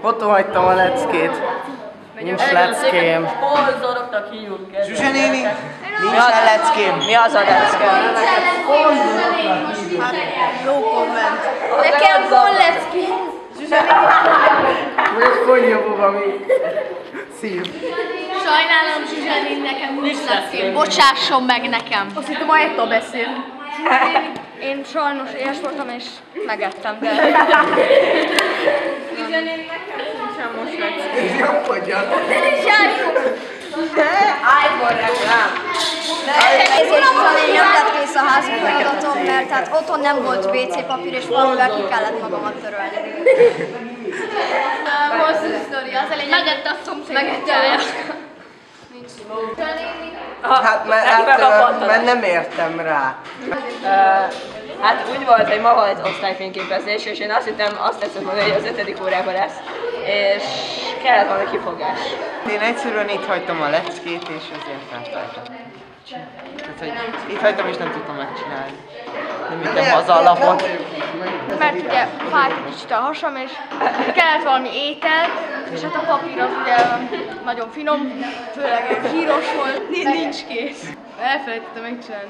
Otthon hagytam a leckét. Nincs leckém. Sponzoroknak hívjuk. Zsuzsa néni, nincsen leckém. Mi az a lecke? No comment. Nekem van leckém. Most mondja valami szív. Sajnálom, Zsuzsa, nekem nincs leckém. Bocsásson meg nekem. Azt hittem, a Etta beszél. Én sajnos éhes voltam és megettem, de... Zsuzsa néni, nekem nincsen most leckém. Nyomkodjad. iPhone reklám. Ezért Zsuzsa néni nem lett kész a házi feladatom, mert hát otthon nem volt WC papír és valamivel ki kellett magamat törölni. Hosszú sztori, az a lényeg. Megette a szomszéd. Hát mert nem értem rá. Hát úgy volt, hogy ma volt osztályfényképezés, és én azt hittem, azt tetszett mondani, hogy az 5. órában lesz, és kellett volna kifogás. Én egyszerűen itt hagytam a leckét, és ezért elfelejtettem. Tehát, hogy itt hagytam, és nem tudtam megcsinálni. Nem vittem haza a lapot. Mert ugye fájt egy kicsit a hasam, és kellett valami étel, és hát a papír az ugye nagyon finom, főleg zsíros volt, nincs kész. Elfelejtettem megcsinálni.